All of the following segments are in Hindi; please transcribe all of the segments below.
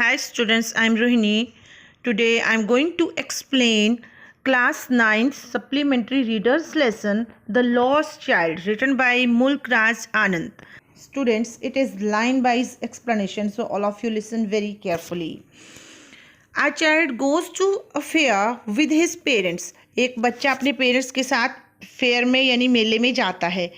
Hi students, I'm Rohini. Today I'm going to explain class 9 supplementary readers lesson The Lost Child written by Mulk Raj Anand. Students, it is line wise explanation, so all of you listen very carefully. A child goes to a fair with his parents. एक बच्चा अपने पेरेंट्स के साथ फेयर में यानी मेले में जाता है.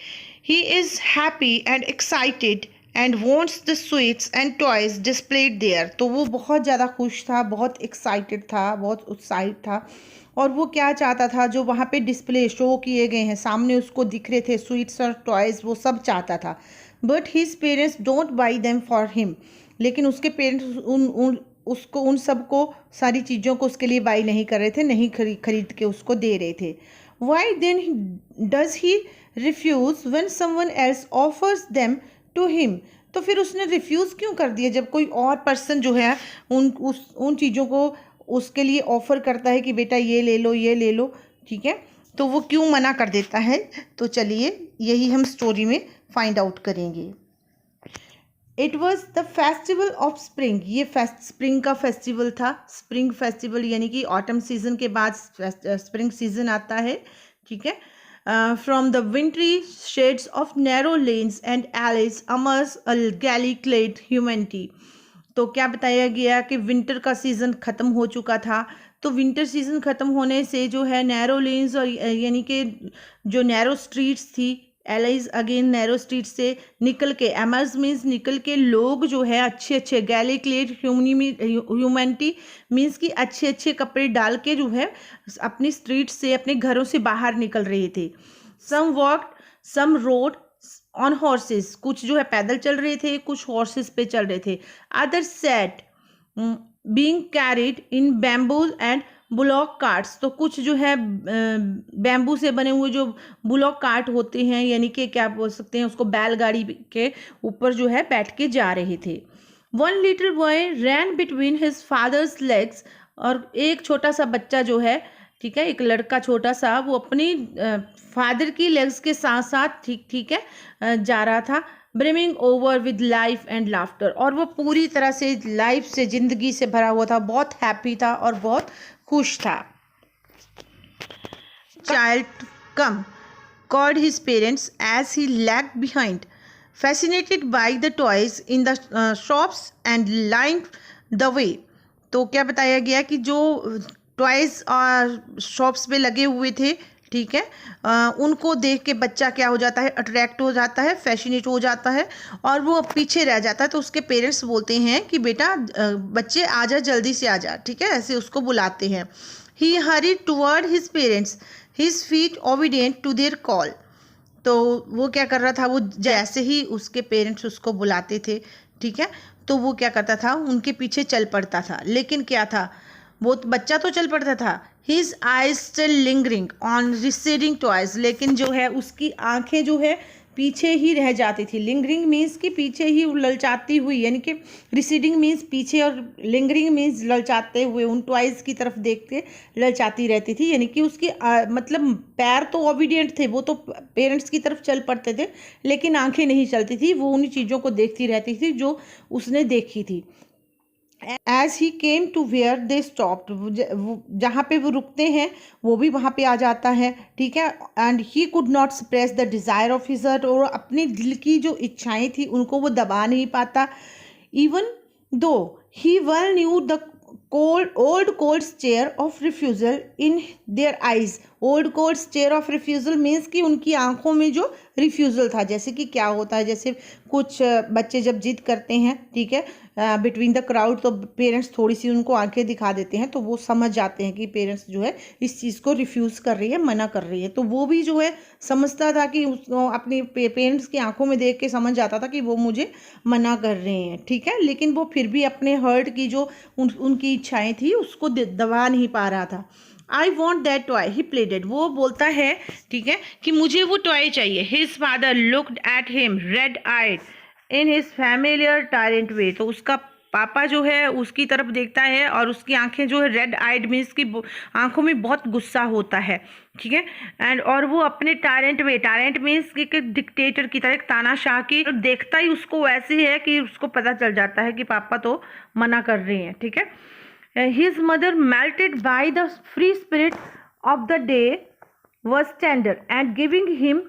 He is happy and excited and wants the sweets and toys displayed there. तो वो बहुत ज़्यादा खुश था, बहुत एक्साइटेड था, बहुत उत्साहित था और वो क्या चाहता था जो वहाँ पे डिस्प्ले शो किए गए हैं सामने उसको दिख रहे थे स्वीट्स और टॉयज़, वो सब चाहता था. But his parents don't buy them for him. लेकिन उसके पेरेंट्स उन सब को सारी चीज़ों को उसके लिए बाई नहीं कर रहे थे, नहीं खरीद के उसको दे रहे थे. Why then does he refuse when someone else offers them to him. तो फिर उसने रिफ्यूज़ क्यों कर दिया जब कोई और पर्सन जो है उन चीज़ों को उसके लिए ऑफ़र करता है कि बेटा ये ले लो, ठीक है, तो वो क्यों मना कर देता है. तो चलिए यही हम स्टोरी में फाइंड आउट करेंगे. It was the festival of spring. ये स्प्रिंग का फेस्टिवल था. स्प्रिंग फेस्टिवल यानी कि ऑटम सीजन के बाद स्प्रिंग सीजन आता है, ठीक है. From the wintry shades of narrow lanes and alleys amongst a galley-clad humanity. तो क्या बताया गया कि विंटर का सीज़न ख़त्म हो चुका था. तो विंटर सीज़न ख़त्म होने से जो है नैरो लेन्स और यानी कि जो नैरो स्ट्रीट्स थी, एलाइज अगेन नैरो स्ट्रीट से निकल के, एमर्स मीन्स निकल के लोग जो है अच्छे गैली क्लेड ह्यूमैनिटी मीन्स कि अच्छे कपड़े डाल के जो है अपनी स्ट्रीट से अपने घरों से बाहर निकल रहे थे. Some walked, some rode on horses. कुछ जो है पैदल चल रहे थे, कुछ हॉर्सेस पे चल रहे थे. Other set being carried in bamboos and bullock carts. तो कुछ जो है बैम्बू से बने हुए जो बुलॉक कार्ट होते हैं यानी कि क्या बोल सकते हैं उसको, बैलगाड़ी के ऊपर जो है बैठ के जा रहे थे. वन लिटिल बॉय रैन बिटवीन हिज फादर्स लेग्स. और एक छोटा सा बच्चा जो है, ठीक है, एक लड़का छोटा सा, वो अपनी फादर की लेग्स के साथ साथ ठीक है जा रहा था. Brimming over with life and laughter. और वो पूरी तरह से लाइफ से, ज़िंदगी से भरा हुआ था, बहुत हैप्पी था और बहुत खुश था. Child come called his parents as he lagged behind, fascinated by the toys in the shops and lined the way. तो क्या बताया गया कि जो टॉयज़ और शॉप्स पे लगे हुए थे, ठीक है, उनको देख के बच्चा क्या हो जाता है, अट्रैक्ट हो जाता है, फैसिनेट हो जाता है और वो पीछे रह जाता है. तो उसके पेरेंट्स बोलते हैं कि बेटा बच्चे आजा, जल्दी से आजा, ठीक है, ऐसे उसको बुलाते हैं. He hurried toward his parents, his feet obedient to their call. तो वो क्या कर रहा था, वो जैसे ही उसके पेरेंट्स उसको बुलाते थे, ठीक है, तो वो क्या करता था, उनके पीछे चल पड़ता था. लेकिन क्या था, वो बच्चा तो चल पड़ता था. His eyes still lingering on receding toys. लेकिन जो है उसकी आंखें जो है पीछे ही रह जाती थी. लिंगरिंग मीन्स कि पीछे ही ललचाती हुई, यानी कि रिसीडिंग मीन्स पीछे और लिंगरिंग मीन्स ललचाते हुए उन टॉयज़ की तरफ देखते ललचाती रहती थी. यानी कि उसकी मतलब पैर तो ओबीडियंट थे, वो तो पेरेंट्स की तरफ चल पड़ते थे, लेकिन आंखें नहीं चलती थी, वो उन्हीं चीज़ों को देखती रहती थी जो उसने देखी थी. As he came to where they stopped. जहाँ पे वो रुकते हैं वो भी वहाँ पे आ जाता है, ठीक है. And he could not suppress the desire of his heart. और अपने दिल की जो इच्छाएं थी उनको वो दबा नहीं पाता. Even though he well knew the old cold stare of refusal in their eyes. Old cold stare of refusal means कि उनकी आंखों में जो रिफ्यूज़ल था. जैसे कि क्या होता है, जैसे कुछ बच्चे जब जिद करते हैं, ठीक है, बिटवीन द क्राउड, तो पेरेंट्स थोड़ी सी उनको आंखें दिखा देते हैं तो वो समझ जाते हैं कि पेरेंट्स जो है इस चीज़ को रिफ्यूज़ कर रही है, मना कर रही है. तो वो भी जो है समझता था कि उसको अपने पेरेंट्स की आंखों में देख के समझ जाता था कि वो मुझे मना कर रहे हैं, ठीक है. लेकिन वो फिर भी अपने हर्ट की जो उनकी इच्छाएँ थी उसको दबा नहीं पा रहा था. आई वॉन्ट दैट टॉय ही प्लेडेड. वो बोलता है, ठीक है, कि मुझे वो टॉय चाहिए. His father looked at him red eyed in his familiar tyrant way. तो उसका पापा जो है उसकी तरफ देखता है और उसकी आंखें जो है रेड आइड मीन्स की आंखों में बहुत गुस्सा होता है, ठीक है। एंड और वो अपने टारेंट मीन्स कि डिक्टेटर की तरह, एक तानाशाह की, देखता ही उसको वैसे है कि उसको पता चल जाता है कि पापा तो मना कर रहे हैं, ठीक है। His mother melted by the free spirit of the day was tender and giving him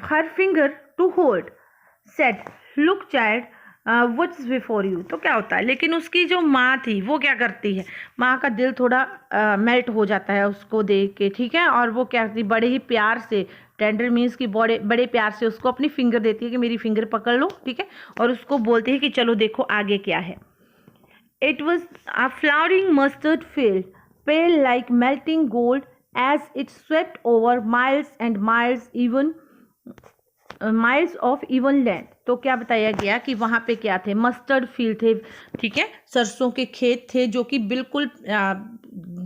her finger to hold said look child what's before you। तो क्या होता है, लेकिन उसकी जो माँ थी वो क्या करती है, माँ का दिल थोड़ा मेल्ट हो जाता है उसको देख के, ठीक है। और वो क्या करती, बड़े ही प्यार से, टेंडर मीन्स की बड़े बड़े प्यार से उसको अपनी फिंगर देती है कि मेरी फिंगर पकड़ लो, ठीक है। और उसको बोलती है कि चलो देखो आगे क्या है। It was a flowering mustard field, pale like melting gold as it swept over miles and miles miles of even land। तो क्या बताया गया कि वहाँ पे क्या थे, मस्टर्ड फील्ड थे, ठीक है, सरसों के खेत थे जो कि बिल्कुल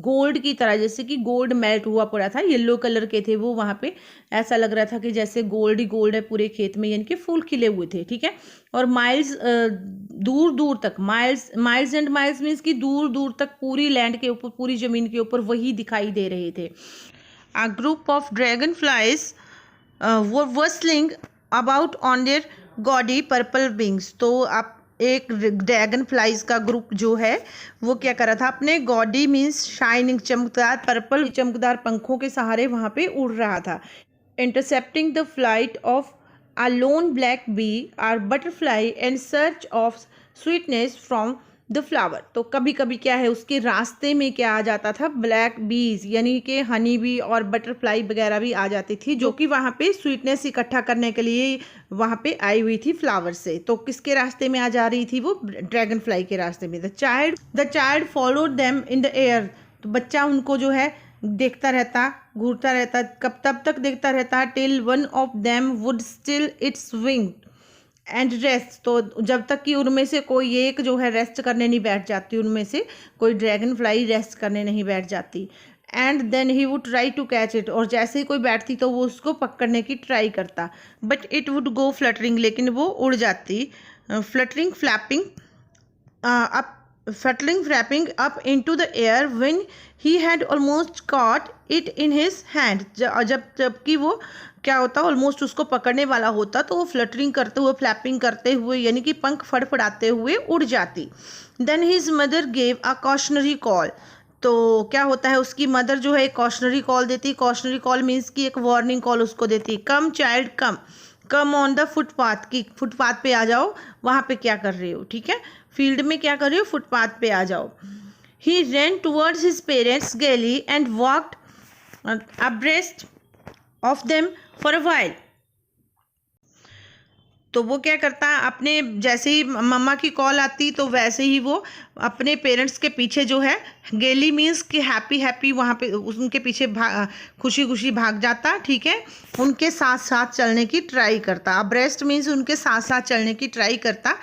गोल्ड की तरह, जैसे कि गोल्ड मेल्ट हुआ पड़ा था, येलो कलर के थे वो, वहाँ पे ऐसा लग रहा था कि जैसे गोल्ड ही गोल्ड है पूरे खेत में, यानी कि फूल खिले हुए थे, ठीक है। और माइल्स दूर दूर तक, माइल्स एंड माइल्स मीन्स कि दूर दूर तक पूरी लैंड के ऊपर, पूरी जमीन के ऊपर वही दिखाई दे रहे थे। A group of dragonflies were whistling about on their gaudy purple wings। तो आप एक ड्रैगन फ्लाइज का ग्रुप जो है वो क्या कर रहा था, अपने गॉडी मीन्स शाइनिंग, चमकदार पर्पल चमकदार पंखों के सहारे वहाँ पे उड़ रहा था। Intercepting the flight of a lone black bee or butterfly in search of sweetness from the flower. तो कभी कभी क्या है, उसके रास्ते में क्या आ जाता था, ब्लैक बीज यानी कि हनी बी और बटरफ्लाई वगैरह भी आ जाती थी, जो कि वहाँ पे स्वीटनेस इकट्ठा करने के लिए वहाँ पे आई हुई थी फ्लावर से। तो किसके रास्ते में आ जा रही थी वो, ड्रैगन फ्लाई के रास्ते में। The child followed them in the air. तो बच्चा उनको जो है देखता रहता, घूरता रहता, तब तक देखता रहता, till one of them would still it's wing and rest. तो जब तक कि उनमें से कोई एक जो है रेस्ट करने नहीं बैठ जाती, उनमें से कोई ड्रैगन फ्लाई रेस्ट करने नहीं बैठ जाती। And then he would try to catch it. और जैसे ही कोई बैठती तो वो उसको पकड़ने की ट्राई करता, but it would go fluttering, लेकिन वो उड़ जाती। Fluttering flapping up into the air when he had almost caught it in his hand। जबकि वो क्या होता, ऑलमोस्ट उसको पकड़ने वाला होता, तो वो फ्लटरिंग करते हुए, फ्लैपिंग करते हुए, यानी कि पंख फड़फड़ाते हुए उड़ जाती। Then his mother gave a cautionary call. तो क्या होता है, उसकी मदर जो है एक कॉशनरी कॉल देती। कॉशनरी कॉल मीन्स की एक वार्निंग कॉल उसको देती। Come child come on the footpath, की फुटपाथ पे आ जाओ, वहाँ पे क्या कर रहे हो, ठीक है, फील्ड में क्या कर रहे हो, फुटपाथ पे आ जाओ। ही ran towards his parents gaily and walked abreast of them for a while। तो वो क्या करता, अपने जैसे ही मम्मा की कॉल आती तो वैसे ही वो अपने पेरेंट्स के पीछे जो है, गेली मीन्स कि हैप्पी वहाँ पे उनके पीछे खुशी खुशी भाग जाता, ठीक है, उनके साथ साथ चलने की ट्राई करता। अब्रेस्ट मीन्स उनके साथ साथ चलने की ट्राई करता।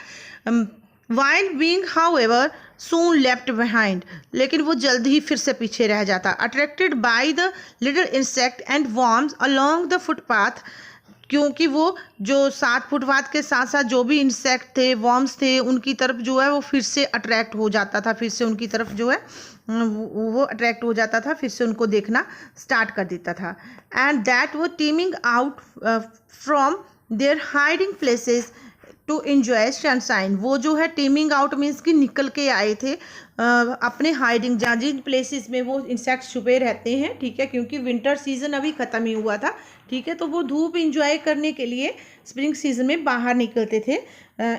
वाइल बीइंग हाउएवर सून लेफ्ट बिहाइंड, लेकिन वो जल्द ही फिर से पीछे रह जाता। Attracted by the little insect and worms along the footpath, क्योंकि वो जो साथ फुटपाथ के साथ साथ जो भी इंसेक्ट थे, वर्म्स थे, उनकी तरफ जो है वो फिर से अट्रैक्ट हो जाता था, फिर से उनकी तरफ जो है वो अट्रैक्ट हो जाता था, फिर से उनको देखना स्टार्ट कर देता था। एंड दैट वो teeming out from their hiding places to enjoy sunshine. वो जो है टीमिंग आउट मीन्स कि निकल के आए थे अपने हाइडिंग, जहाँ जिन प्लेसेस में वो इंसेक्ट्स छुपे रहते हैं, ठीक है, क्योंकि विंटर सीजन अभी ख़त्म ही हुआ था, ठीक है। तो वो धूप इंजॉय करने के लिए स्प्रिंग सीजन में बाहर निकलते थे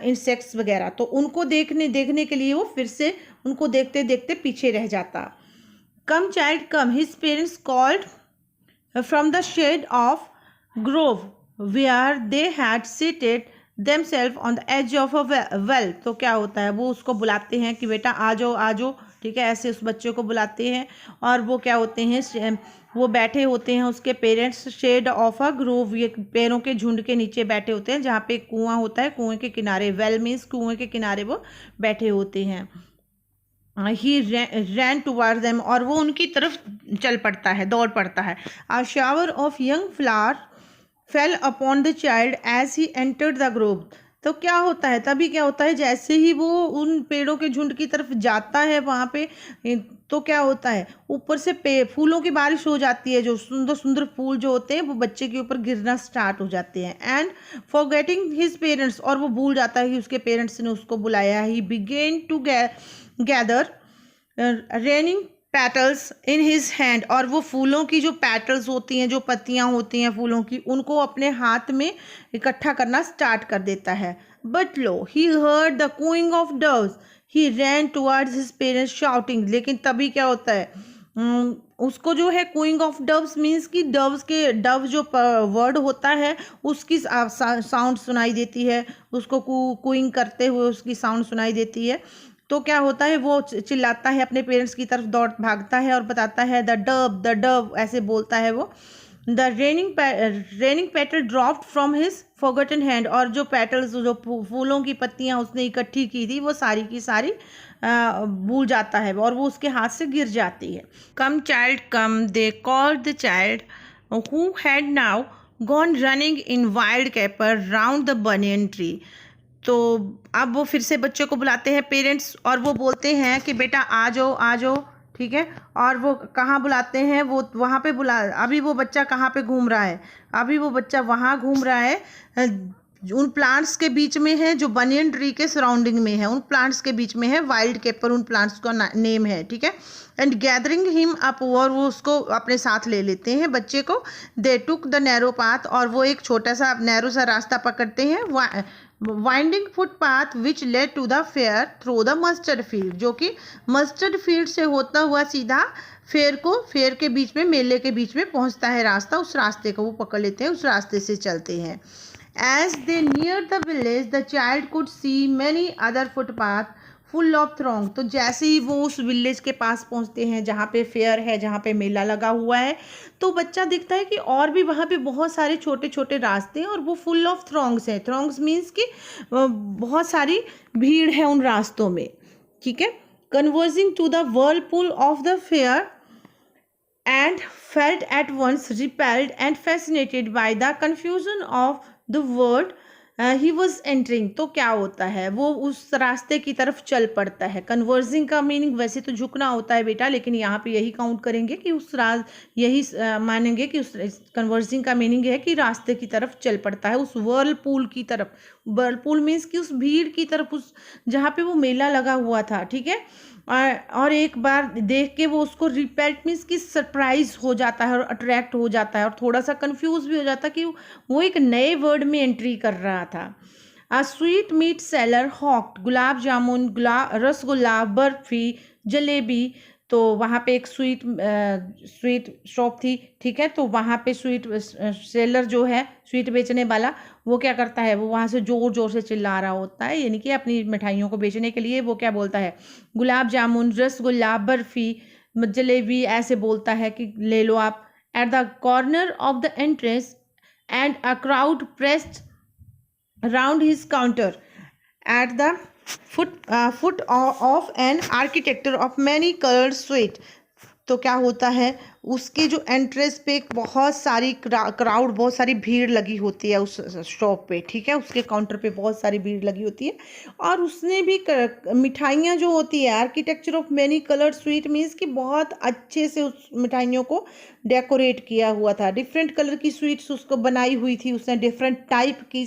इंसेक्ट्स वगैरह। तो उनको देखने के लिए वो फिर से उनको देखते देखते पीछे रह जाता। Come child come, his parents called from the shade of grove where they had seated themselves on the edge of a well। तो क्या होता है, वो उसको बुलाते हैं कि बेटा आ जाओ, ठीक है, ऐसे उस बच्चे को बुलाते हैं। और वो क्या होते हैं, वो बैठे होते हैं उसके parents shade of a grove, ये पेड़ों के झुंड के नीचे बैठे होते हैं, जहाँ पे कुआं होता है, कुएं के किनारे, वेल मीन्स कुएं के किनारे वो बैठे होते हैं। ही रैन टुवर्ड्स देम, और वो उनकी तरफ चल पड़ता है, दौड़ पड़ता है। A shower of young flower fell upon the child as he entered the grove। तो क्या होता है, तभी क्या होता है, जैसे ही वो उन पेड़ों के झुंड की तरफ जाता है वहाँ पे, तो क्या होता है, ऊपर से फूलों की बारिश हो जाती है, जो सुंदर सुंदर फूल जो होते हैं वो बच्चे के ऊपर गिरना स्टार्ट हो जाते हैं। एंड फॉरगेटिंग हिज पेरेंट्स, और वो भूल जाता है कि उसके पेरेंट्स ने उसको बुलाया। He began to gather raining petals in his hand, और वो फूलों की जो पेटल्स होती हैं, जो पत्तियां होती हैं फूलों की, उनको अपने हाथ में इकट्ठा करना स्टार्ट कर देता है। But lo he heard the cooing of doves, he ran towards his parents shouting. लेकिन तभी क्या होता है, उसको जो है कूइंग ऑफ डव्स मीन्स कि डव जो वर्ड होता है उसकी साउंड सुनाई देती है, उसको कूइंग करते हुए उसकी साउंड सुनाई देती है। तो क्या होता है, वो चिल्लाता है, अपने पेरेंट्स की तरफ दौड़ भागता है और बताता है द डव ऐसे बोलता है वो। The raining petal dropped from his forgotten hand, और जो पेटल्स, जो फूलों की पत्तियां उसने इकट्ठी की थी, वो सारी की सारी भूल जाता है और वो उसके हाथ से गिर जाती है। Come child come, they called the child who had now gone running in wild caper round the banyan tree. तो अब वो फिर से बच्चे को बुलाते हैं पेरेंट्स, और वो बोलते हैं कि बेटा आ जाओ आ जाओ, ठीक है। और वो कहाँ बुलाते हैं, वो वहाँ पे अभी वो बच्चा कहाँ पे घूम रहा है, अभी वो बच्चा वहाँ घूम रहा है, उन प्लांट्स के बीच में है जो बनियन ट्री के सराउंडिंग में है, उन प्लांट्स के बीच में है, वाइल्ड कैपर उन प्लांट्स का नेम है, ठीक है। एंड गैदरिंग हिम अप, और वो उसको अपने साथ ले लेते हैं बच्चे को। दे टुक द नैरो पाथ, और वो एक छोटा सा नैरो सा रास्ता पकड़ते हैं, winding footpath which led to the fair through the mustard field, जो कि मस्टर्ड फील्ड से होता हुआ सीधा फेयर के बीच में, मेले के बीच में पहुंचता है रास्ता, उस रास्ते को वो पकड़ लेते हैं, उस रास्ते से चलते हैं। As they neared the village, the child could see many other footpaths full of throng। तो जैसे ही वो उस विलेज के पास पहुंचते हैं जहाँ पे फेयर है, जहाँ पे मेला लगा हुआ है, तो बच्चा दिखता है कि और भी वहाँ पे बहुत सारे छोटे छोटे रास्ते हैं, और वो फुल ऑफ थ्रॉन्ग्स हैं। थ्रॉन्ग्स मीन्स कि बहुत सारी भीड़ है उन रास्तों में, ठीक है। Converging to the whirlpool of the fair and felt at once repelled and fascinated by the confusion of the word he was entering। तो क्या होता है, वो उस रास्ते की तरफ चल पड़ता है। कन्वर्जिंग का मीनिंग वैसे तो झुकना होता है बेटा, लेकिन यहाँ पे यही काउंट करेंगे कि यही मानेंगे कि उस कन्वर्जिंग का मीनिंग है कि रास्ते की तरफ चल पड़ता है, उस वर्लपूल की तरफ। वर्लपूल मीन्स कि उस भीड़ की तरफ, उस जहाँ पे वो मेला लगा हुआ था, ठीक है। और एक बार देख के वो उसको रिपेल्ट मीन्स कि सरप्राइज हो जाता है और अट्रैक्ट हो जाता है, और थोड़ा सा कंफ्यूज भी हो जाता है कि वो एक नए वर्ड में एंट्री कर रहा था। A sweet meet seller हॉक्ड, gulab jamun, rasgulla, barfi, jalebi. तो वहाँ पे एक स्वीट शॉप थी, ठीक है। तो वहाँ पे स्वीट सेलर जो है, स्वीट बेचने वाला, वो क्या करता है, वो वहाँ से जोर जोर से चिल्ला रहा होता है, यानी कि अपनी मिठाइयों को बेचने के लिए वो क्या बोलता है, गुलाब जामुन, रसगुल्ला, बर्फी, जलेबी, ऐसे बोलता है कि ले लो आप। At the corner of the entrance and a crowd pressed around his counter at the foot of an architecture of many colored sweet। तो क्या होता है, उसके जो एंट्रेंस पे बहुत सारी क्राउड, बहुत सारी भीड़ लगी होती है उस शॉप पे, ठीक है। उसके काउंटर पे बहुत सारी भीड़ लगी होती है, और उसने भी मिठाइयाँ जो होती है, architecture of many coloured sweet means कि बहुत अच्छे से उस मिठाइयों को डेकोरेट किया हुआ था। डिफरेंट कलर की स्वीट्स उसको बनाई हुई थी उसने, डिफरेंट टाइप की,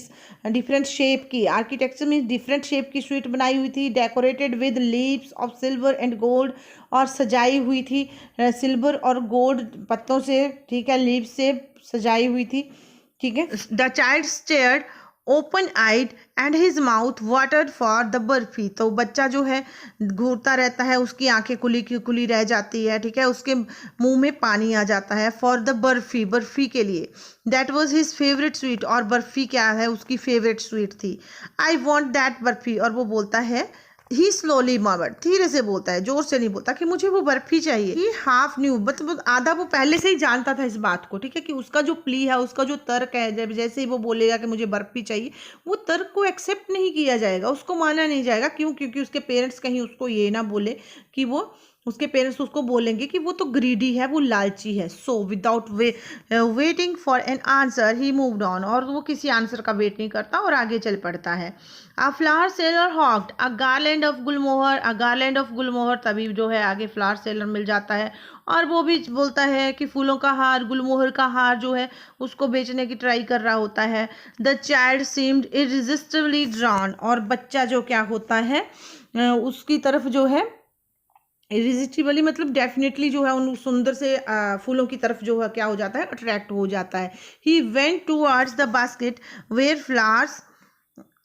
डिफरेंट शेप की। आर्किटेक्चर मीन्स डिफरेंट शेप की स्वीट बनाई हुई थी, decorated with leaves of silver and gold, और सजाई हुई थी सिल्वर और गोल्ड पत्तों से, ठीक है, लीव से सजाई हुई थी, ठीक है। The child stared open eyed and his mouth watered for the barfi. तो बच्चा जो है घूरता रहता है, उसकी आंखें खुली की खुली रह जाती है, ठीक है, उसके मुंह में पानी आ जाता है। फॉर द बर्फी, बर्फी के लिए। That was his favourite sweet, और बर्फी क्या है, उसकी फेवरेट स्वीट थी। आई वॉन्ट दैट बर्फी, और वो बोलता है, ही स्लोली मर्मर्ड, धीरे से बोलता है, जोर से नहीं बोलता, कि मुझे वो बर्फी चाहिए। ही हाफ न्यू, मतलब आधा वो पहले से ही जानता था इस बात को, ठीक है, कि उसका जो प्ली है, उसका जो तर्क है, जब जैसे ही वो बोलेगा कि मुझे बर्फी चाहिए, वो तर्क को एक्सेप्ट नहीं किया जाएगा, उसको माना नहीं जाएगा। क्यों? क्योंकि उसके पेरेंट्स कहीं उसको ये ना बोले कि वो उसके पेरेंट्स उसको बोलेंगे कि वो तो ग्रीडी है, वो लालची है। So without waiting for an answer he moved on, और वो किसी आंसर का वेट नहीं करता और आगे चल पड़ता है। A flower seller hawked a garland of gulmohar, a garland of gulmohar, तभी जो है आगे फ्लावर सेलर मिल जाता है और वो भी बोलता है कि फूलों का हार, गुलमोहर का हार जो है उसको बेचने की ट्राई कर रहा होता है। द चाइल्ड सीम्ड इररेजिस्टिबली ड्रॉन, और बच्चा जो क्या होता है उसकी तरफ जो है इरिजिस्टिबली मतलब डेफिनेटली जो है उन सुंदर से फूलों की तरफ जो है क्या हो जाता है, अट्रैक्ट हो जाता है। He went towards the basket where flowers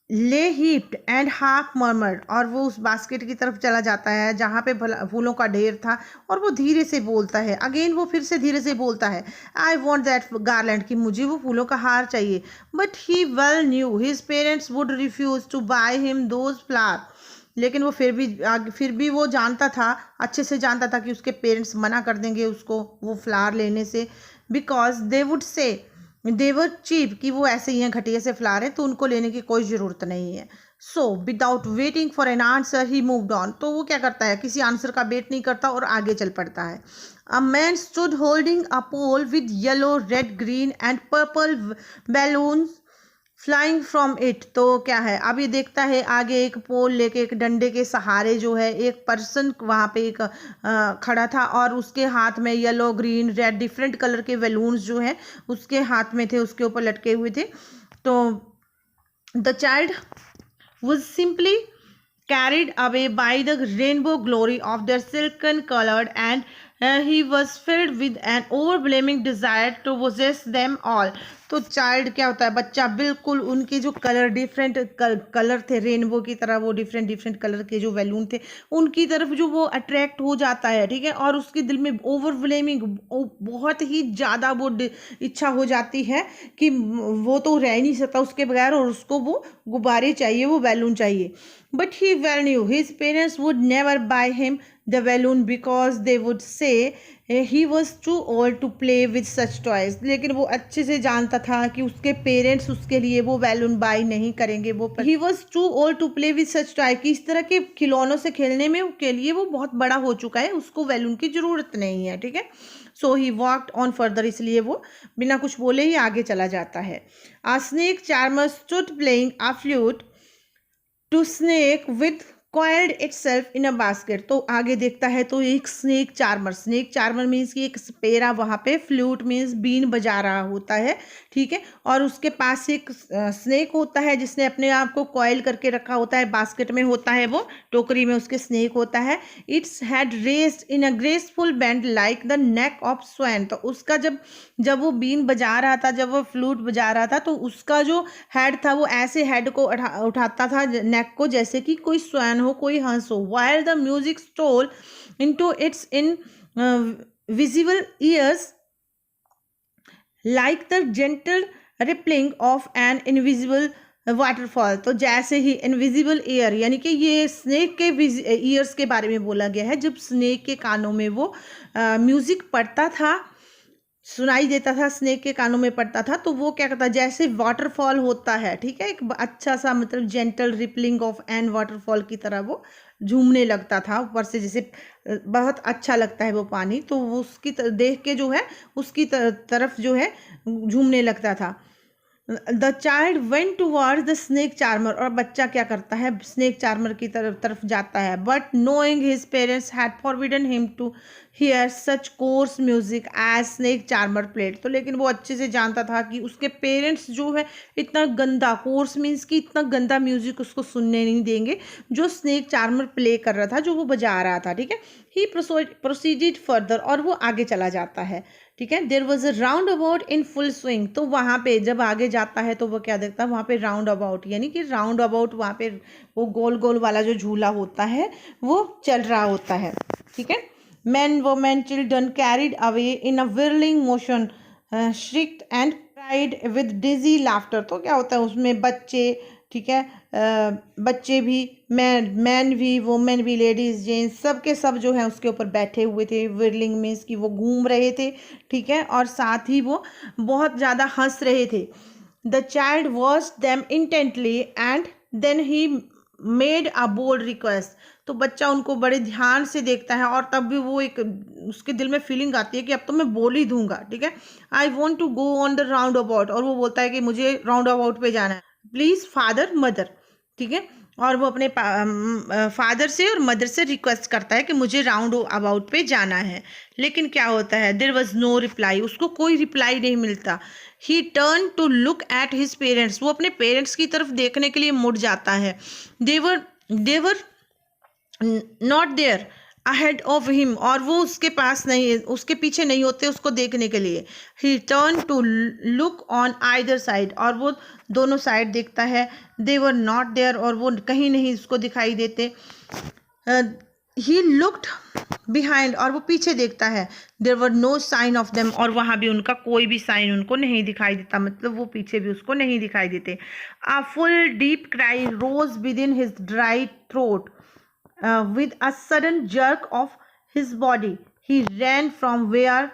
lay heaped and half murmured, और वो उस बास्केट की तरफ चला जाता है जहाँ पे फूलों का ढेर था, और वो धीरे से बोलता है, अगेन वो फिर से धीरे से बोलता है, आई वॉन्ट दैट गार्लैंड, कि मुझे वो फूलों का हार चाहिए। But he well knew his parents would refuse to buy him those flower, लेकिन वो फिर भी वो जानता था, अच्छे से जानता था कि उसके पेरेंट्स मना कर देंगे उसको वो फ्लावर लेने से, बिकॉज दे वुड से दे वर चीप, कि वो ऐसे ही हैं, घटिया से फ्लावर हैं, तो उनको लेने की कोई ज़रूरत नहीं है। So without waiting for an answer he moved on, तो वो क्या करता है, किसी आंसर का वेट नहीं करता और आगे चल पड़ता है। A man stood holding a pole with yellow, red, green and purple balloons flying from it, तो क्या है, अब ये देखता है आगे एक पोल लेके, एक डंडे के सहारे जो है एक पर्सन वहाँ पे एक खड़ा था, और उसके हाथ में yellow, green, red different colour के बैलून्स जो है उसके हाथ में थे, उसके ऊपर लटके हुए थे। तो the child was simply carried away by the rainbow glory of their silken colored, and he was filled with an overwhelming desire to possess them all. तो चाइल्ड क्या होता है, बच्चा, बिल्कुल उनके जो कलर डिफरेंट कलर थे रेनबो की तरह, वो डिफरेंट डिफरेंट कलर के जो बैलून थे उनकी तरफ जो वो अट्रैक्ट हो जाता है, ठीक है, और उसके दिल में ओवरवेलमिंग बहुत ही ज़्यादा वो इच्छा हो जाती है कि वो तो रह नहीं सकता उसके बगैर, और उसको वो गुब्बारे चाहिए, वो बैलून चाहिए। But he well knew his parents would never buy him the balloon because they would say he was too old to play with such toys, लेकिन वो अच्छे से जानता था कि उसके पेरेंट्स उसके लिए वो बैलून बाय नहीं करेंगे। वो he was too old to play with such toy, कि इस तरह के खिलौनों से खेलने में के लिए वो बहुत बड़ा हो चुका है, उसको बैलून की ज़रूरत नहीं है, ठीक है। सो ही वॉकड ऑन फर्दर, इसलिए वो बिना कुछ बोले ही आगे चला जाता है। A snake charmer stood playing a flute to snake with coiled itself in a basket, तो आगे देखता है तो एक स्नेक चार्मर मीन्स कि एक स्पेरा वहाँ पे, फ्लूट मीन्स बीन बजा रहा होता है, ठीक है, और उसके पास एक स्नेक होता है जिसने अपने आप को कॉयल करके रखा होता है, बास्केट में होता है, वो टोकरी में उसके स्नेक होता है। It's had raised in a graceful band like the neck of swan, तो उसका जब वो बीन बजा रहा था, जब वो फ्लूट बजा रहा था, तो उसका जो हेड था वो ऐसे हेड को उठाता था, नेक को, जैसे कि कोई स्वैन हो, कोई हंस हो। While the music stole into its invisible ears like the gentle rippling of an invisible waterfall, तो जैसे ही इनविजिबल ईयर, यानी कि ये स्नेक के ईयर्स के बारे में बोला गया है, जब स्नेक के कानों में वो म्यूजिक पड़ता था, सुनाई देता था, स्नेक के कानों में पड़ता था, तो वो क्या करता, जैसे वाटरफॉल होता है, ठीक है, एक अच्छा सा मतलब gentle rippling of an waterfall की तरह वो झूमने लगता था ऊपर से, जैसे बहुत अच्छा लगता है वो पानी, तो वो उसकी देख के जो है उसकी तरफ जो है झूमने लगता था। The child went towards the snake charmer, और बच्चा क्या करता है, स्नेक चार्मर की तरफ जाता है। But knowing his parents had forbidden him to hear such coarse music as snake charmer played, तो लेकिन वो अच्छे से जानता था कि उसके पेरेंट्स जो है इतना गंदा, कोर्स मीन्स कि इतना गंदा म्यूजिक उसको सुनने नहीं देंगे जो स्नेक चार्मर प्ले कर रहा था, जो वो बजा रहा था, ठीक है। ही प्रोसीडेड फर्दर, और वो आगे चला जाता है, ठीक है। There was a roundabout in full swing, तो वहाँ पे जब आगे जाता है तो वो क्या देखता है, वहाँ पे राउंड अबाउट, यानी कि राउंड अबाउट वहाँ पे वो गोल गोल वाला जो झूला होता है वो चल रहा होता है, ठीक है। Men, women, children carried away in a whirling motion, shrieked and cried with dizzy laughter, तो क्या होता है उसमें बच्चे, ठीक है, बच्चे भी, मैन भी, वोमेन भी, लेडीज, जेंट्स, सब के सब जो है उसके ऊपर बैठे हुए थे। विरलिंग मीन्स कि वो घूम रहे थे, ठीक है, और साथ ही वो बहुत ज़्यादा हंस रहे थे। The child watched them intently and then he made a bold request, तो बच्चा उनको बड़े ध्यान से देखता है और तब भी वो एक उसके दिल में फीलिंग आती है कि अब तो मैं बोल ही दूंगा, ठीक है। I want to go on the roundabout, और वो बोलता है कि मुझे राउंड अबाउट पे जाना है, प्लीज फादर मदर, ठीक है। और वो अपने फादर से और मदर से रिक्वेस्ट करता है कि मुझे राउंड अबाउट पे जाना है। लेकिन क्या होता है, देयर वॉज नो रिप्लाई, उसको कोई रिप्लाई नहीं मिलता। He turn to look at his parents, वो अपने पेरेंट्स की तरफ देखने के लिए मुड़ जाता है। They were not there ahead of him, और वो उसके पास नहीं, उसके पीछे नहीं होते उसको देखने के लिए। He turn to look on either side, और वो दोनों साइड देखता है। दे वर नॉट देयर, और वो कहीं नहीं उसको दिखाई देते। ही लुक्ड बिहाइंड, और वो पीछे देखता है। There were no sign of them, और वहाँ भी उनका कोई भी साइन उनको नहीं दिखाई देता, मतलब वो पीछे भी उसको नहीं दिखाई देते। A full deep cry rose within his dry throat, with a sudden jerk of his body he ran from where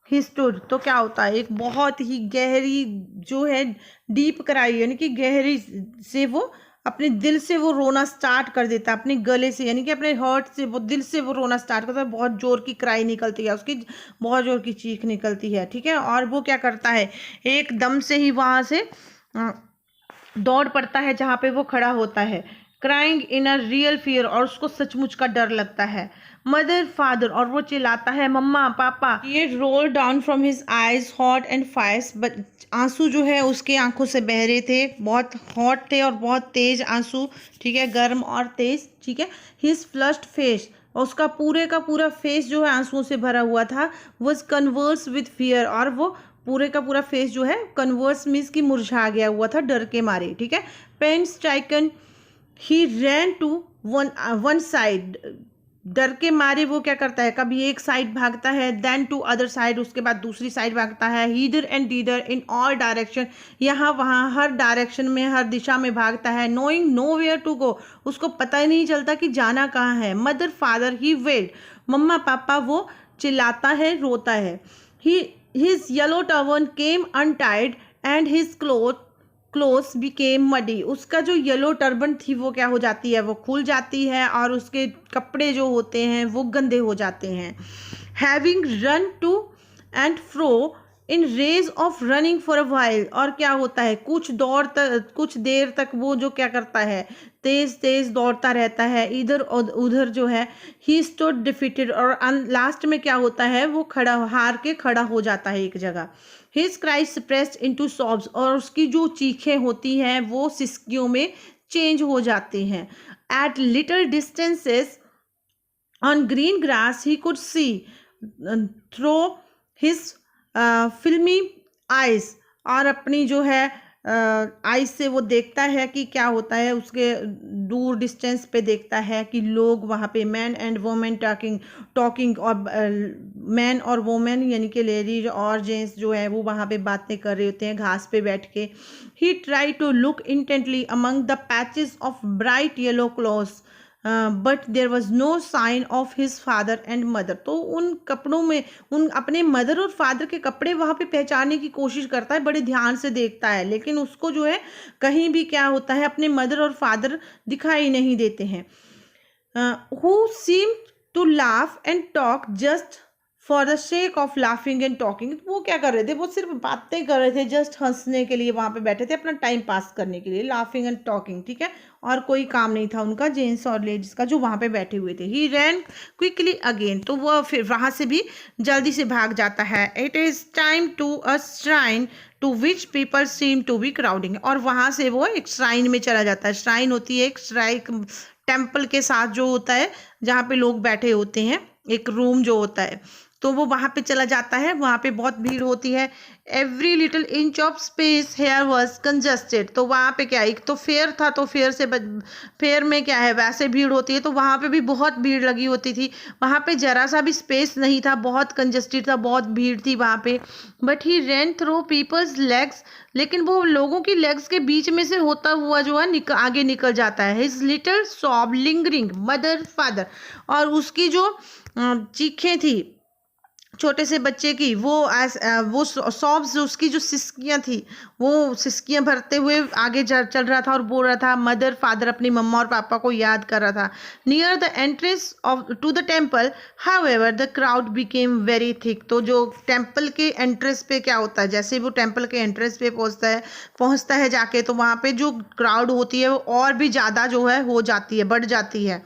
he stood। तो क्या होता है, एक बहुत ही गहरी जो है डीप कराई, यानी कि गहरी से वो अपने दिल से वो रोना स्टार्ट कर देता है, अपने गले से, यानी कि अपने हर्ट से, वो दिल से वो रोना स्टार्ट करता है। बहुत जोर की क्राई निकलती है उसकी, बहुत जोर की चीख निकलती है, ठीक है। और वो क्या करता है, एकदम से ही वहाँ से दौड़ पड़ता है जहाँ पे वो खड़ा होता है, crying in a real fear, और उसको सचमुच का डर लगता है। मदर फादर, और वो चिल्लाता है मम्मा पापा। ये roll down from his eyes hot and fires, आंसू जो है उसके आंखों से बह रहे थे, बहुत हॉट थे और बहुत तेज आंसू, ठीक है, गर्म और तेज, ठीक है। हिज फ्लश्ड फेस, और उसका पूरे का पूरा फेस जो है आंसुओं से भरा हुआ था। वॉज कन्वर्स विद फियर, और वो पूरे का पूरा फेस जो है कन्वर्स मीन्स की मुरझा गया हुआ था डर के मारे, ठीक है। Pain stricken he ran to one side, डर के मारे वो क्या करता है, कभी एक साइड भागता है, देन टू अदर साइड, उसके बाद दूसरी साइड भागता है। Hither and thither in all direction, यहाँ वहाँ हर डायरेक्शन में, हर दिशा में भागता है। Knowing nowhere to go, उसको पता ही नहीं चलता कि जाना कहाँ है। मदर फादर ही वेल्ड, मम्मा पापा, वो चिल्लाता है, रोता है। His yellow turban came untied and his clothes became muddy, उसका जो येलो टर्बन थी वो क्या हो जाती है, वो खुल जाती है, और उसके कपड़े जो होते हैं वो गंदे हो जाते हैं। Having run to and fro in rage of running for a while, और क्या होता है, कुछ देर तक वो जो क्या करता है, तेज तेज दौड़ता रहता है इधर उधर जो है। ही स्टूड डिफीटेड, और लास्ट में क्या होता है, वो हार के खड़ा हो जाता है एक जगह। हिज क्राई सप्रेस्ड इनटू सॉब्स, और उसकी जो चीखें होती हैं वो सिसकियों में चेंज हो जाती हैं। At little distances on green grass he could see through his filmy eyes, और अपनी जो है आइज से वो देखता है कि क्या होता है, उसके दूर डिस्टेंस पे देखता है कि लोग वहाँ पे मैन एंड वोमेन टॉकिंग और मैन और वोमेन यानी कि लेडीज और जेंट्स जो है वो वहाँ पे बातें कर रहे होते हैं घास पे बैठ के। He try to look intently among the patches of bright yellow clothes but there was no sign of his father and mother. तो उन कपड़ों में उन अपने मदर और फादर के कपड़े वहाँ पे पहचानने की कोशिश करता है, बड़े ध्यान से देखता है, लेकिन उसको जो है कहीं भी क्या होता है, अपने मदर और फादर दिखाई नहीं देते हैं। Who seem to laugh and talk just for the sake of laughing and talking, वो क्या कर रहे थे, वो सिर्फ बातें कर रहे थे, जस्ट हंसने के लिए वहाँ पे बैठे थे, अपना टाइम पास करने के लिए, लाफिंग एंड टॉकिंग, ठीक है, और कोई काम नहीं था उनका, जेंट्स और लेडीज का जो वहाँ पे बैठे हुए थे। ही रैन क्विकली अगेन, तो वो फिर वहाँ से भी जल्दी से भाग जाता है। It is time to a shrine to which people seem to be crowding, और वहाँ से वो एक श्राइन में चला जाता है। श्राइन होती है एक टेम्पल के साथ जो होता है जहाँ पे लोग बैठे होते हैं, एक रूम जो होता है, तो वो वहाँ पे चला जाता है, वहाँ पे बहुत भीड़ होती है। Every little inch of space here was congested, तो वहाँ पे क्या, एक तो फेयर था, तो फेयर में क्या है वैसे भीड़ होती है, तो वहाँ पे भी बहुत भीड़ लगी होती थी, वहाँ पे जरा सा भी स्पेस नहीं था, बहुत कंजस्टेड था, बहुत भीड़ थी वहाँ पे। But he ran through people's legs, लेकिन वो लोगों की लेग्स के बीच में से होता हुआ जो है आगे निकल जाता है। His little sob lingering mother father, और उसकी जो चीखें थी छोटे से बच्चे की वो सॉब्स, उसकी जो सिसकियाँ थी, वो सिसकियाँ भरते हुए आगे चल रहा था और बोल रहा था मदर फादर, अपनी मम्मा और पापा को याद कर रहा था। Near the entrance of to the temple however the crowd became very thick. तो जो टेम्पल के एंट्रेंस पे क्या होता है, जैसे वो टेम्पल के एंट्रेंस पे पहुंचता है जाके, तो वहाँ पे जो क्राउड होती है वो और भी ज़्यादा जो है हो जाती है, बढ़ जाती है।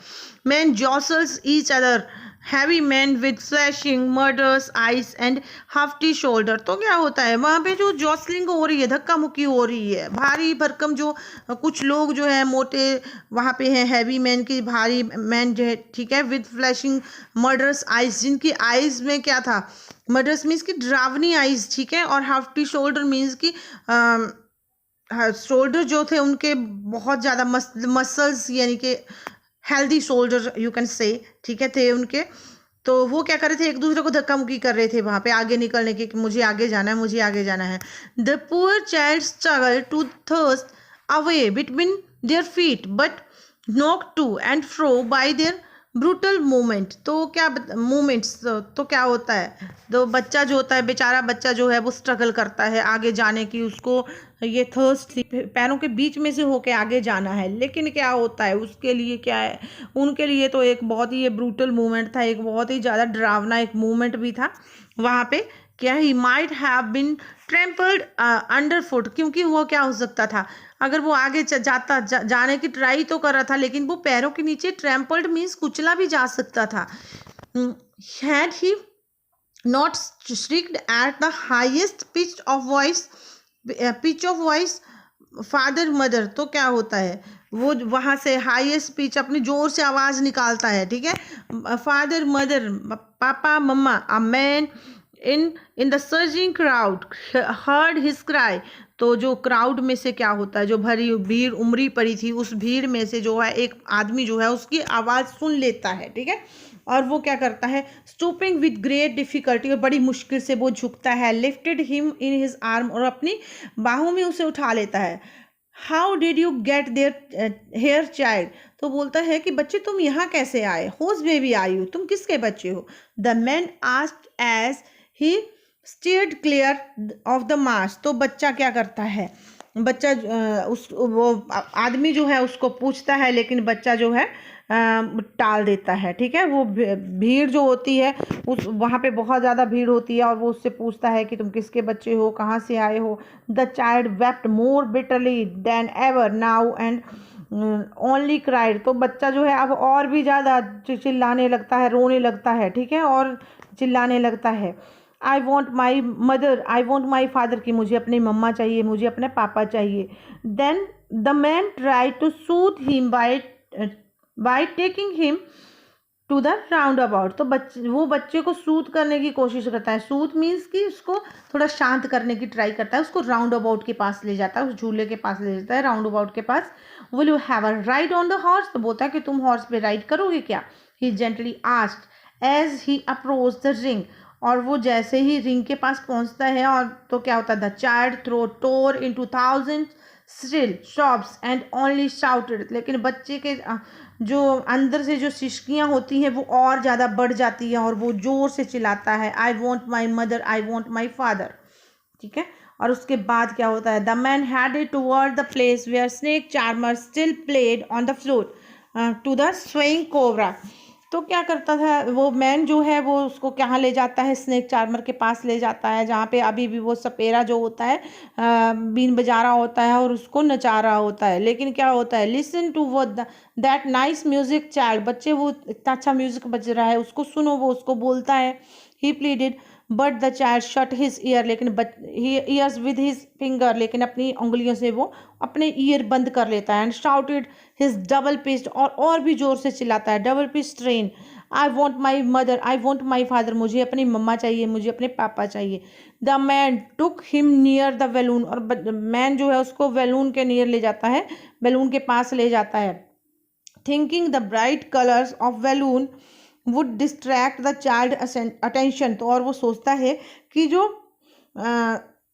Man jostles each other, heavy man with flashing murderous eyes and hefty shoulder. तो क्या होता है वहाँ पे जो जॉसलिंग हो रही है, धक्का मुक्की हो रही है, भारी भरकम जो कुछ लोग जो है मोटे वहाँ पे हैं, हैवी मैन की भारी मैन जो है, ठीक है, विद फ्लैशिंग मर्डर्स आइज, जिनकी आइज में क्या था, मर्डर्स मीन्स की डरावनी आइज, ठीक है, और हफ्टी शोल्डर मीन्स की शोल्डर जो थे उनके बहुत ज़्यादा मसल्स, यानी कि healthy shoulder you can say, ठीक है, थे उनके। तो वो क्या कर रहे थे, एक दूसरे को धक्का मुक्की कर रहे थे वहाँ पे आगे निकलने की, कि मुझे आगे जाना है, मुझे आगे जाना है। The poor child struggle to thrust away between their feet but knock to and fro by their brutal movement. तो क्या मूवमेंट्स, तो क्या होता है, तो बच्चा जो होता है, बेचारा बच्चा जो है वो स्ट्रगल करता है आगे जाने की, उसको ये थर्स्ट थी, पैरों के बीच में से होके आगे जाना है, लेकिन क्या होता है उसके लिए, क्या है उनके लिए, तो एक बहुत ही ये ब्रूटल मूवमेंट था, एक बहुत ही ज़्यादा डरावना एक मूवमेंट भी था वहाँ पे। क्या he might have been trampled under foot, क्योंकि वो क्या हो सकता था, अगर वो आगे जाने की ट्राई तो कर रहा था, लेकिन वो पैरों के नीचे ट्रैम्पल्ड मीन्स कुचला भी जा सकता था। Had he not shrieked at the highest pitch of voice father mother. तो क्या होता है, वो वहाँ से हाईएस्ट पिच अपनी जोर से आवाज़ निकालता है, ठीक है, फादर मदर, पापा मम्मा। A man in the surging crowd heard his cry. तो जो क्राउड में से क्या होता है, जो भरी भीड़ उमड़ी पड़ी थी, उस भीड़ में से जो है एक आदमी जो है उसकी आवाज़ सुन लेता है, ठीक है, और वो क्या करता है, स्टूपिंग विद ग्रेट डिफिकल्टी, और बड़ी मुश्किल से वो झुकता है, lifted him in his arm, और अपनी बाहों में उसे उठा लेता है। How did you get there here child. तो बोलता है कि बच्चे तुम यहाँ कैसे आए, होज बेबी आर यू, तुम किसके बच्चे हो। The man asked as he steered clear of the mass. तो बच्चा क्या करता है, बच्चा वो आदमी जो है उसको पूछता है, लेकिन बच्चा जो है टाल देता है, ठीक है, वो भीड़ जो होती है उस वहाँ पे बहुत ज़्यादा भीड़ होती है, और वो उससे पूछता है कि तुम किसके बच्चे हो, कहाँ से आए हो। The child wept more bitterly then ever now and only cried. तो बच्चा जो है अब और भी ज़्यादा चिल्लाने लगता है, रोने लगता है, ठीक है, और चिल्लाने लगता है। I want my mother, I want my father, की मुझे अपनी मम्मा चाहिए, मुझे अपने पापा चाहिए। Then the man try to soothe him by taking him to the roundabout. तो वो बच्चे को सूथ करने की कोशिश करता है, सूथ मीन्स कि उसको थोड़ा शांत करने की ट्राई करता है, उसको राउंड अबाउट के पास ले जाता है, उस झूले के पास ले जाता है, राउंड अबाउट के पास। Will you have a ride on the horse. तो बोलता है कि तुम हॉर्स पे राइड करोगे क्या। He gently asked as he approach the ring. और वो जैसे ही रिंग के पास पहुंचता है, और तो क्या होता है, the child throw tore into thousand still shops and only shouted. लेकिन बच्चे के जो अंदर से जो सिसकियाँ होती हैं वो और ज़्यादा बढ़ जाती हैं, और वो ज़ोर से चिल्लाता है, I want my mother, I want my father, ठीक है। और उसके बाद क्या होता है, the man headed toward the place where snake charmer still played on the floor to the swaying cobra. तो क्या करता था वो मैन जो है, वो उसको कहाँ ले जाता है, स्नेक चार्मर के पास ले जाता है, जहाँ पे अभी भी वो सपेरा जो होता है बीन बजा रहा होता है और उसको नचा रहा होता है। लेकिन क्या होता है, लिसन टू वो दैट नाइस म्यूजिक चाइल्ड, बच्चे वो इतना अच्छा म्यूजिक बज रहा है, उसको सुनो, वो उसको बोलता है। He pleaded but the child shut his ear, लेकिन ईयर्स विद हिज फिंगर, लेकिन अपनी उंगलियों से वो अपने ईयर बंद कर लेता है। And shouted his double pitched, और भी जोर से चिल्लाता है, double pitch train, I want my mother, I want my father, मुझे अपनी मम्मा चाहिए, मुझे अपने पापा चाहिए। The man took him near the balloon, और मैन जो है उसको बैलून के नियर ले जाता है, बैलून के पास ले जाता है। Thinking the bright colours of balloon would distract the child attention. तो और वो सोचता है कि जो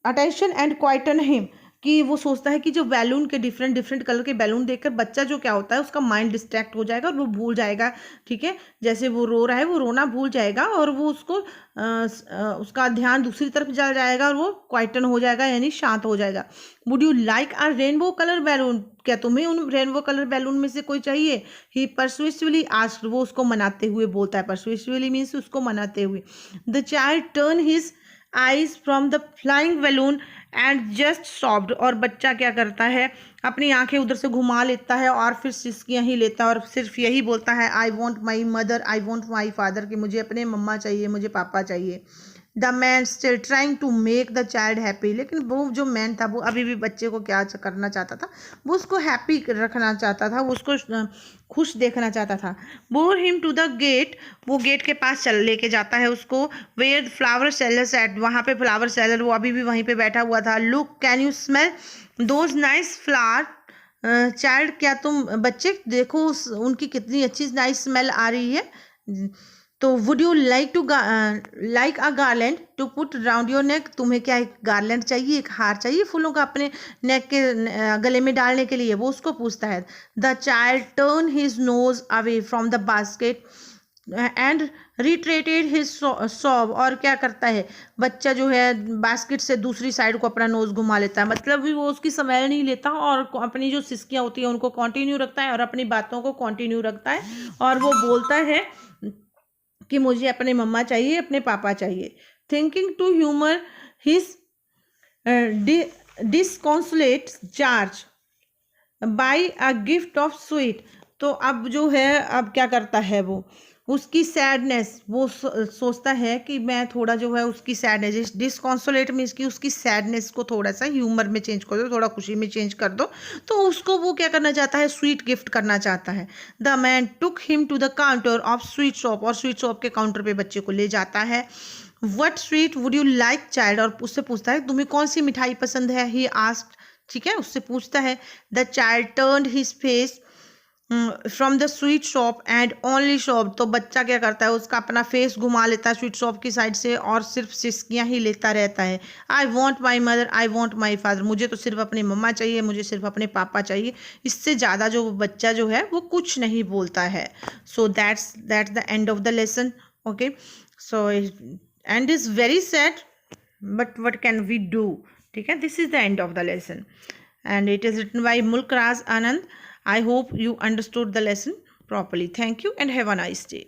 अटेंशन एंड क्वाइटन हिम, कि वो सोचता है कि जो बैलून के डिफरेंट डिफरेंट कलर के बैलून देखकर बच्चा जो क्या होता है उसका माइंड डिस्ट्रैक्ट हो जाएगा और वो भूल जाएगा, ठीक है। जैसे वो रो रहा है वो रोना भूल जाएगा और वो उसका ध्यान दूसरी तरफ जा जाएगा और वो क्वाइटन हो जाएगा यानी शांत हो जाएगा। Would you like a rainbow colour balloon, क्या तुम्हें उन रेनबो कलर बैलून में से कोई चाहिए? ही परसुएसिवली आस्क्ड, वो उसको मनाते हुए बोलता है। परसुएसिवली मीन्स उसको मनाते हुए। The child turn his eyes from the flying balloon and just soft, और बच्चा क्या करता है अपनी आंखें उधर से घुमा लेता है और फिर सिसकियां ही लेता है और सिर्फ यही बोलता है I want my mother, I want my father, कि मुझे अपने मम्मा चाहिए, मुझे पापा चाहिए। The man still trying to make the child happy, लेकिन वो जो मैन था वो अभी भी बच्चे को क्या करना चाहता था, वो उसको हैप्पी रखना चाहता था, वो उसको खुश देखना चाहता था। Bore him to the gate, वो गेट के पास चल लेके जाता है उसको। वेयर फ्लावर सेलर एट, वहाँ पे फ्लावर सेलर वो अभी भी वहीं पे बैठा हुआ था। Look can you smell those nice flower child, क्या तुम बच्चे देखो उनकी कितनी अच्छी नाइस स्मेल आ रही है। तो would you like to like a garland to put round your neck, तुम्हें क्या एक गार्लैंड चाहिए, एक हार चाहिए फूलों का अपने नेक के गले में डालने के लिए, वो उसको पूछता है। The child turn his nose away from the basket and retreated his sob, और क्या करता है बच्चा जो है बास्केट से दूसरी साइड को अपना नोज घुमा लेता है, मतलब भी वो उसकी स्मेल नहीं लेता और अपनी जो सिसकियाँ होती हैं उनको कंटिन्यू रखता है और अपनी बातों को कंटिन्यू रखता है और वो बोलता है कि मुझे अपने मम्मा चाहिए, अपने पापा चाहिए। Thinking to humour his disconsolate charge by a gift of sweet, तो अब जो है अब क्या करता है वो उसकी सैडनेस, वो सोचता है कि मैं थोड़ा जो है उसकी सैडनेस, डिसकॉन्सोलेट मीन्स कि उसकी सैडनेस को थोड़ा सा ह्यूमर में चेंज कर दो, थोड़ा खुशी में चेंज कर दो, तो उसको वो क्या करना चाहता है स्वीट गिफ्ट करना चाहता है। The man took him to the counter of sweet shop, और स्वीट शॉप के काउंटर पे बच्चे को ले जाता है। What sweet would you like child, और उससे पूछता है तुम्हें कौन सी मिठाई पसंद है। ही आस्क्ड, ठीक है, उससे पूछता है। The child turned his face from the sweet shop and only shop, तो बच्चा क्या करता है उसका अपना फेस घुमा लेता है स्वीट शॉप की साइड से और सिर्फ सिसकियाँ ही लेता रहता है। I want my mother, I want my father, मुझे तो सिर्फ अपनी मम्मा चाहिए, मुझे सिर्फ अपने पापा चाहिए, इससे ज़्यादा जो बच्चा जो है वो कुछ नहीं बोलता है। So that's the end of the lesson. Okay, so end is very sad but what can we do, ठीक है, this is the end of the lesson and it is written by Mulk Raz Anand. I hope you understood the lesson properly. Thank you and have a nice day.